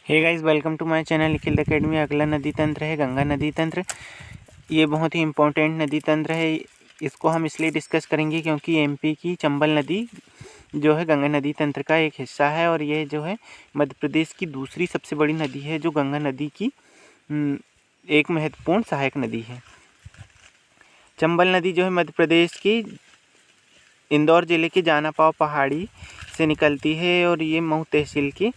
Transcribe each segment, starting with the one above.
Hey guys, welcome to my channel Nikhil academy. अगला नदी तंत्र है गंगा नदी तंत्र। ये बहुत ही इम्पोर्टेंट नदी तंत्र है। इसको हम इसलिए डिस्कस करेंगे क्योंकि एमपी की चंबल नदी जो है गंगा नदी तंत्र का एक हिस्सा है और ये जो है मध्य प्रदेश की दूसरी सबसे बड़ी नदी है जो गंगा नदी की एक महत्वपूर्ण सहायक नदी है। चंबल नदी जो है मध्य प्रदेश की इंदौर ज़िले के जानापाव पहाड़ी से निकलती है और ये मऊ तहसील के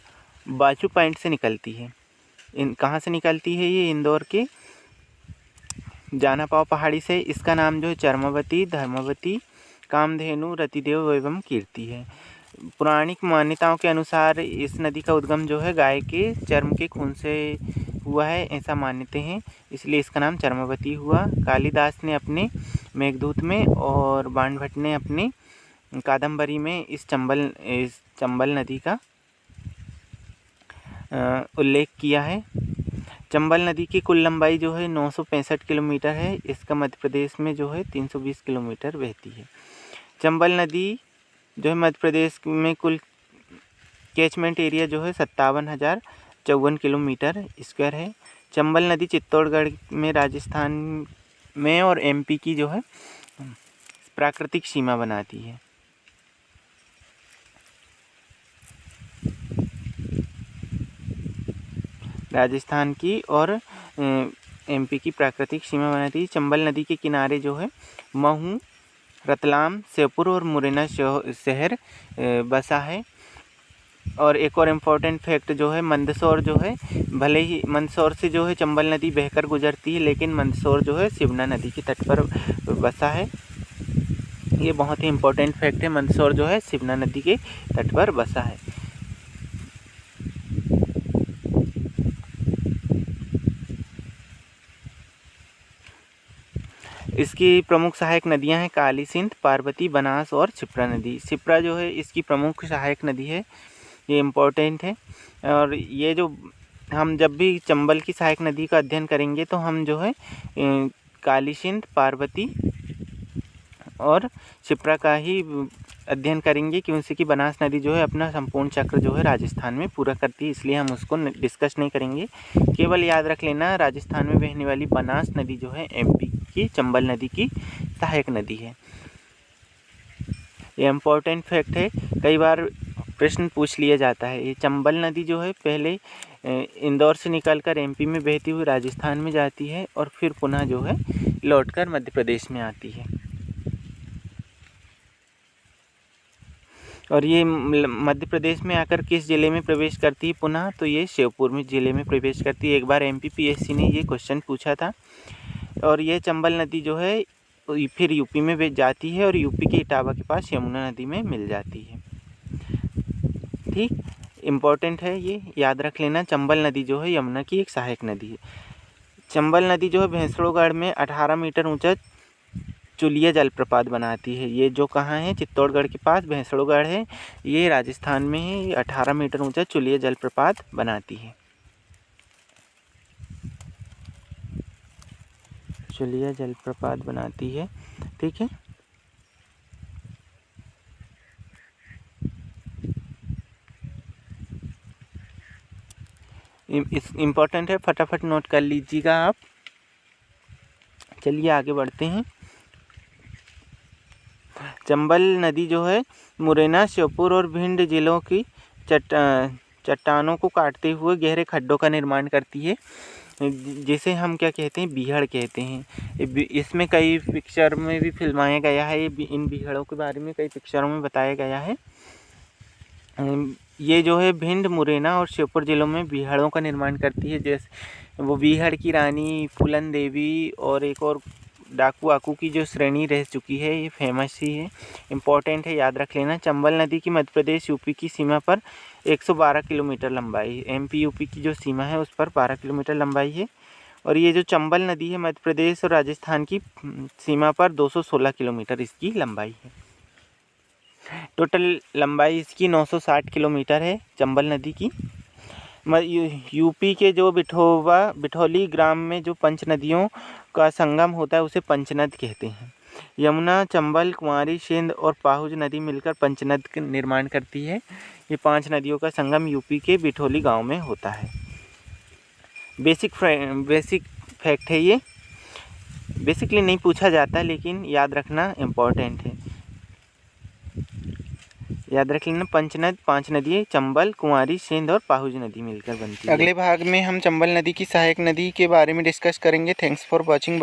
बाजू पॉइंट से निकलती है। कहाँ से निकलती है? ये इंदौर के जानापाव पहाड़ी से। इसका नाम जो है चर्मवती, धर्मवती, कामधेनु, रतिदेव एवं कीर्ति है। पौराणिक मान्यताओं के अनुसार इस नदी का उद्गम जो है गाय के चर्म के खून से हुआ है, ऐसा मानते हैं, इसलिए इसका नाम चर्मवती हुआ। कालिदास ने अपने मेघदूत में और बाणभट्ट ने अपनी कादम्बरी में इस चंबल नदी का उल्लेख किया है। चंबल नदी की कुल लंबाई जो है 965 किलोमीटर है। इसका मध्य प्रदेश में जो है 320 किलोमीटर बहती है। चंबल नदी जो है मध्य प्रदेश में कुल कैचमेंट एरिया जो है 57,054 किलोमीटर स्क्वायर है। चंबल नदी चित्तौड़गढ़ में, राजस्थान में और एमपी की जो है प्राकृतिक सीमा बनाती है। राजस्थान की और एमपी की प्राकृतिक सीमा बनाती है। चंबल नदी के किनारे जो है महू, रतलाम, श्योपुर और मुरैना शहर बसा है। और एक और इम्पोर्टेंट फैक्ट जो है मंदसौर जो है, भले ही मंदसौर से जो है चंबल नदी बहकर गुजरती है, लेकिन मंदसौर जो है शिवना नदी के तट पर बसा है। ये बहुत ही इम्पोर्टेंट फैक्ट है। मंदसौर जो है शिवना नदी के तट पर बसा है। इसकी प्रमुख सहायक नदियां हैं काली सिंध, पार्वती, बनास और क्षिप्रा नदी। क्षिप्रा जो है इसकी प्रमुख सहायक नदी है, ये इम्पोर्टेंट है। और ये जो हम जब भी चंबल की सहायक नदी का अध्ययन करेंगे तो हम जो है काली सिंध, पार्वती और क्षिप्रा का ही अध्ययन करेंगे, क्योंकि कि बनास नदी जो है अपना संपूर्ण चक्र जो है राजस्थान में पूरा करती है, इसलिए हम उसको डिस्कस नहीं करेंगे। केवल याद रख लेना, राजस्थान में बहने वाली बनास नदी जो है एमपी की चंबल नदी की सहायक नदी है। ये इम्पोर्टेंट फैक्ट है, कई बार प्रश्न पूछ लिया जाता है। ये चंबल नदी जो है पहले इंदौर से निकलकर एमपी में बहती हुई राजस्थान में जाती है और फिर पुनः जो है लौटकर मध्य प्रदेश में आती है। और ये मध्य प्रदेश में आकर किस ज़िले में प्रवेश करती है पुनः? तो ये श्योपुर में ज़िले में प्रवेश करती है। एक बार एमपीपीएससी ने ये क्वेश्चन पूछा था। और ये चंबल नदी जो है फिर यूपी में जाती है और यूपी के इटावा के पास यमुना नदी में मिल जाती है। ठीक, इम्पोर्टेंट है, ये याद रख लेना। चंबल नदी जो है यमुना की एक सहायक नदी है। चंबल नदी जो है भैंसड़ोगढ़ में 18 मीटर ऊंचा चुलिया जलप्रपात बनाती है। ये जो कहाँ है? चित्तौड़गढ़ के पास भैंसड़ोगढ़ है, ये राजस्थान में है। ये 18 मीटर ऊंचा चुलिया जलप्रपात बनाती है। चुलिया जलप्रपात बनाती है, ठीक है। इम्पोर्टेंट है, फटाफट नोट कर लीजिएगा आप। चलिए आगे बढ़ते हैं। चंबल नदी जो है मुरैना, श्योपुर और भिंड जिलों की चट्टानों को काटते हुए गहरे खड्डों का निर्माण करती है, जिसे हम क्या कहते हैं? बीहड़ कहते हैं। इसमें कई पिक्चर में भी फिल्माया गया है। इन बीहड़ों के बारे में कई पिक्चरों में बताया गया है। ये जो है भिंड, मुरैना और श्योपुर जिलों में बीहड़ों का निर्माण करती है। जैसे वो बीहड़ की रानी फूलन देवी और एक और डाकू आकू की जो श्रेणी रह चुकी है, ये फेमस ही है, इम्पोर्टेंट है, याद रख लेना। चंबल नदी की मध्य प्रदेश यूपी की सीमा पर 112 किलोमीटर लंबाई, एमपी यूपी की जो सीमा है उस पर 12 किलोमीटर लंबाई है। और ये जो चंबल नदी है मध्य प्रदेश और राजस्थान की सीमा पर 216 किलोमीटर इसकी लंबाई है। टोटल लंबाई इसकी 960 किलोमीटर है चंबल नदी की। यूपी के जो बिठौली ग्राम में जो पंच नदियों का संगम होता है उसे पंचनद कहते हैं। यमुना, चंबल, कुंवारी, सिंध और पाहुज नदी मिलकर पंचनद का निर्माण करती है। ये 5 नदियों का संगम यूपी के बिठोली गांव में होता है। बेसिक फैक्ट है ये, बेसिकली नहीं पूछा जाता लेकिन याद रखना इम्पोर्टेंट है। याद रख लेना, पंचनद 5 नदी, चंबल, कुंवारी, सिंध और पाहुज नदी मिलकर बनती है। अगले भाग में हम चंबल नदी की सहायक नदी के बारे में डिस्कस करेंगे। Thanks for watching.